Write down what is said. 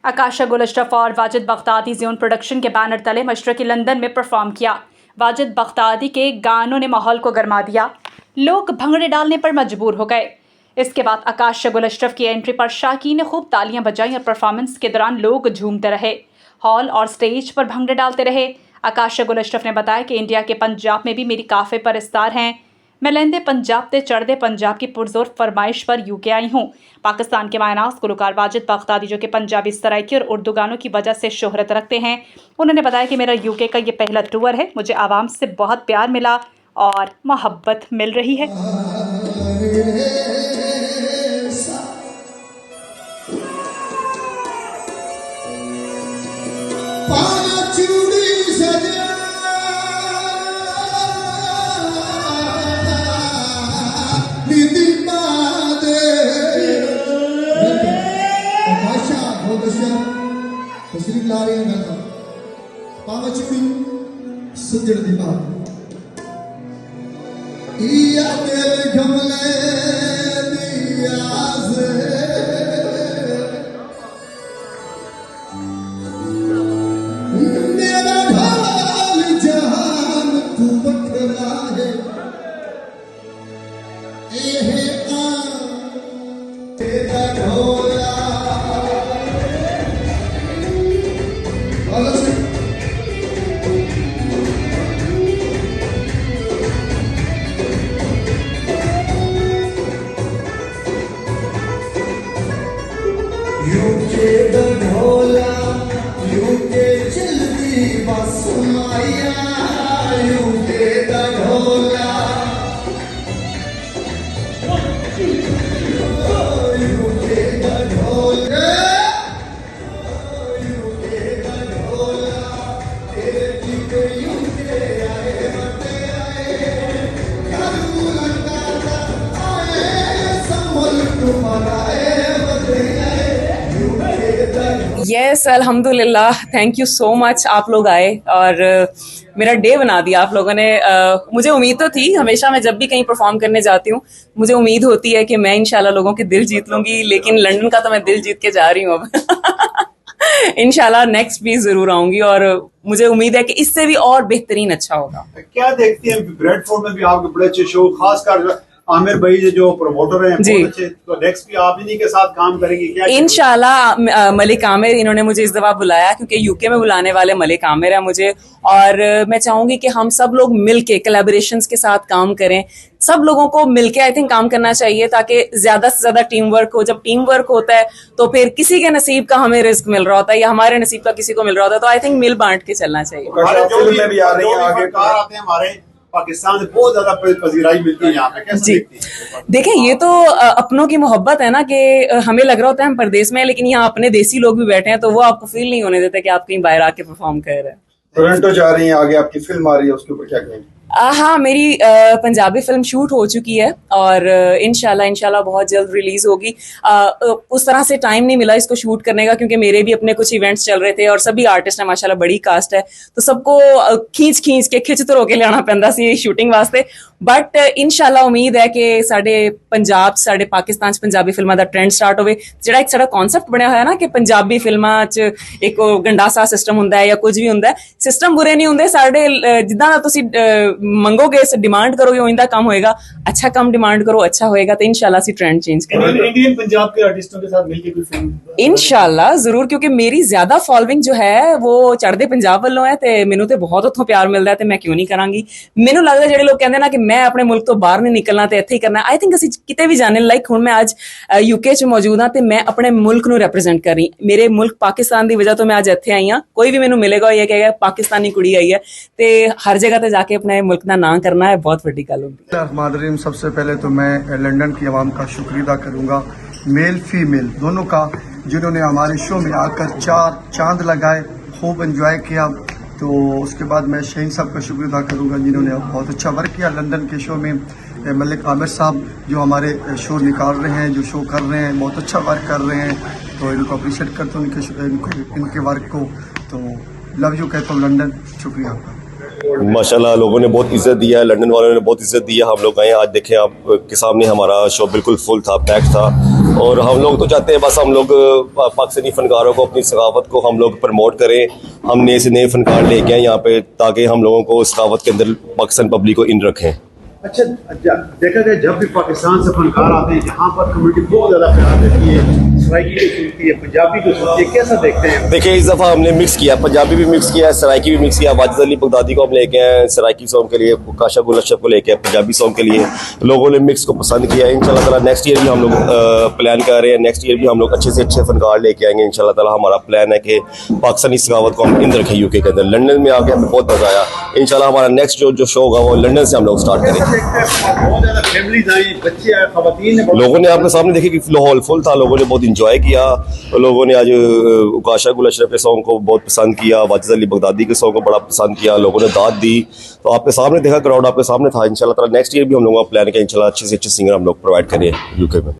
आकाशा गुल अशरफ और Wajid बख्तादी Xeon production के बैनर तले मशरक़ी लंदन में परफॉर्म किया। वाजिद बख्तादी के गानों ने माहौल को गरमा दिया, लोग भंगड़े डालने पर मजबूर हो गए। इसके बाद आकाशा गुल अशरफ की एंट्री पर शाकीन ने खूब तालियां बजाईं और परफॉर्मेंस के दौरान लोग झूमते रहे, हॉल और स्टेज पर भंगड़े डालते रहे। आकाशा गुल अशरफ ने बताया कि इंडिया के पंजाब में भी मेरी काफ़े पर इस्तार हैं। मैं लहंदे पंजाब ते चढ़दे पंजाब की पुरजोर फरमाइश पर यूके आई हूँ। पाकिस्तान के मायनाज गुलकार वाजिद बख्तादी जो कि पंजाबी सराइकी और उर्दू गानों की वजह से शोहरत रखते हैं, उन्होंने बताया कि मेरा यूके का ये पहला टूर है। मुझे आवाम से बहुत प्यार मिला और मोहब्बत मिल रही है। तस्वीर ला रही है गाना पावचुड़ी सजड़ दी बात या तेरे गमले दिया से मेरा ढाल जहान तू बखरा है तेरा ढोला यूके ढोला यूके चलती बस माया यूके ढोला यूके ढोला यूके ढोला तेरे टीके यूके आए बटे आए करू लगा आए संभल तुम्हारा यस अल्हम्दुलिल्लाह, थैंक यू सो मच। आप लोग आए और मेरा डे बना दिया आप लोगों ने। मुझे उम्मीद तो थी, हमेशा मैं जब भी कहीं परफॉर्म करने जाती हूँ मुझे उम्मीद होती है कि मैं इंशाल्लाह लोगों के दिल जीत लूंगी, लेकिन लंदन का तो मैं दिल जीत के जा रही हूँ अब। इंशाल्लाह नेक्स्ट भी जरूर आऊंगी और मुझे उम्मीद है कि इससे भी और बेहतरीन अच्छा होगा। क्या देखती हैं ब्रेडफोर्ड में भी आपके बड़े अच्छे शो, खासकर आमिर भाई जो प्रमोटर हैं बहुत अच्छे, तो नेक्स्ट भी आप इन्हीं के साथ काम करेंगे क्या? इंशाल्लाह मलिक आमिर इन्होंने मुझे इस दफा बुलाया क्योंकि यूके में बुलाने वाले मलिक आमिर है मुझे, और मैं चाहूंगी कि हम सब लोग मिलके कोलैबोरेशंस के साथ काम करें। सब लोगों को मिलके आई थिंक काम करना चाहिए ताकि ज्यादा से ज्यादा टीम वर्क हो। जब टीम वर्क होता है तो फिर किसी के नसीब का हमें रिस्क मिल रहा होता है या हमारे नसीब का किसी को मिल रहा होता है, तो आई थिंक मिल बांट के चलना चाहिए। हमारे पाकिस्तान से बहुत ज्यादा पजीराई मिलती है यहाँ पे, कैसे देखती हैं? देखिए, ये तो अपनों की मोहब्बत है ना कि हमें लग रहा होता है हम परदेश में, लेकिन यहाँ अपने देसी लोग भी बैठे हैं तो वो आपको फील नहीं होने देते कि आप कहीं बाहर आके परफॉर्म कर रहे हैं। टोरंटो जा रही हैं, आगे आपकी फिल्म आ रही है, उसके ऊपर क्या कहेंगे? हाँ, मेरी पंजाबी फिल्म शूट हो चुकी है और इंशाल्लाह बहुत जल्द रिलीज होगी। उस तरह से टाइम नहीं मिला इसको शूट करने का क्योंकि मेरे भी अपने कुछ इवेंट्स चल रहे थे और सभी आर्टिस्ट हैं माशाल्लाह, बड़ी कास्ट है तो सबको खींच के खिचतर होके लियाना पैंदा सी शूटिंग वास्ते। बट इंशाल्लाह उम्मीद है कि साडे पंजाब साडे पाकिस्तान च पंजाबी फिल्मां दा ट्रेंड स्टार्ट होवे। जेड़ा एक साडा कॉन्सेप्ट बनया होया ना कि पंजाबी फिल्मां च एक गंडासा सिस्टम हुंदा है या कुछ भी हुंदा है, सिस्टम बुरे नहीं हुंदे। साडे जिद्दां दा तुसीं मंगोगे, डिमांड करोगे उइंदा काम होएगा। अच्छा काम डिमांड करो, अच्छा होएगा तो इंशाल्लाह सी ट्रेंड चेंज करेंगे। इंडियन पंजाब के आर्टिस्टों के साथ मिलकर कोई फिल्म इंशाल्लाह जरूर, क्योंकि मेरी ज्यादा फॉलोइंग जो है वो चढ़दे पंजाब वालों है ते मैनू ते बहुत उत्थों प्यार मिलदा है ते मैं क्यों नहीं करांगी। मैनू लगदा जेडे लोग कहंदे ना कि मैं अपने मुल्क तो बाहर नहीं निकलना ते इत्थे ही करना, आई थिंक असीं किते भी जाने लाइक हुण मैं आज यूके च मौजूद हां ते मैं अपने मुल्क नू रिप्रेजेंट कर रही। मेरे मुल्क पाकिस्तान की वजह तो मैं आज इत्थे आई हां। कोई भी मैनू मिलेगा ये कहेगा पाकिस्तानी कुड़ी आई है, ते हर जगह ते जाके अपने मुल्क दा नाम करना है बहुत बड़ी गल होंदी है। सबसे पहले तो मैं लंदन की आवाम का शुक्रिया अदा करूंगा, मेल फीमेल दोनों का, जिन्होंने हमारे शो में आकर 4 चांद लगाए, खूब एंजॉय किया। तो उसके बाद मैं शहीन साहब का शुक्रिया अदा करूंगा जिन्होंने बहुत अच्छा वर्क किया लंदन के शो में। मलिक आमिर साहब जो हमारे शो निकाल रहे हैं, जो शो कर रहे हैं, बहुत अच्छा वर्क कर रहे हैं, तो इनको अप्रिशिएट करता हूँ इनके वर्क को। तो लव यू कहता हूँ लंदन, शुक्रिया आपका। माशाल्लाह लोगों ने बहुत इज्जत दिया है, लंदन वालों ने बहुत इज्जत दी है। हम लोग आए, आज देखें आपके सामने हमारा शो बिल्कुल फुल था, पैक था। और हम लोग तो चाहते हैं बस हम लोग पाकिस्तानी फनकारों को अपनी सकाफत को हम लोग प्रमोट करें, हम नए से नए फनकार लेके आए यहाँ पे ताकि हम लोगों को सकाफत के अंदर पाकिस्तान पब्लिक को इन रखें। अच्छा देखा जाए जब भी पाकिस्तान से फनकार आते हैं यहाँ पर कम्युनिटी बहुत ज़्यादा प्यार देती है, सराइकी को सुनती है, पंजाबी को सुनती है, कैसा देखते हैं? देखिए इस दफ़ा हमने मिक्स किया, पंजाबी भी मिक्स किया, सराइकी भी मिक्स किया। वाजिद अली बगदादी को हम लेके आए सराइकी सॉन्ग के लिए, काशा गुल अशरफ को लेके आए पंजाबी सॉन्ग के लिए। लोगों ने मिक्स को पसंद किया। इंशाल्लाह ताला नेक्स्ट ईयर भी हम लोग प्लान कर रहे हैं, नेक्स्ट ईयर भी हम लोग अच्छे से अच्छे फनकार लेके आएंगे इंशाल्लाह ताला। हमारा प्लान है कि पाकिस्तानी सकावत को हम इन रखें यूके के अंदर। लंदन में आके हमें बहुत मज़ा आया। इंशाल्लाह हमारा नेक्स्ट जो शो होगा वो लंदन से हम लोग स्टार्ट करेंगे। बहुत ज़्यादा फैमिलीज आई, बच्चे आए, खवातीन ने लोगों ने आपके सामने देखे कि हॉल फुल था, लोगों ने बहुत इंजॉय किया। लोगों ने आज काशा गुल अशरफ के सॉन्ग को बहुत पसंद किया, वाजिद अली बगदादी के सॉन्ग को बड़ा पसंद किया, लोगों ने दाद दी। तो आपके सामने देखा, क्राउड आपके सामने था। इंशाल्लाह ताला नेक्स्ट ईयर भी हम लोगों का प्लान है कि इंशाल्लाह अच्छे से अच्छे सिंगर हम लोग प्रोवाइड करें यूके में।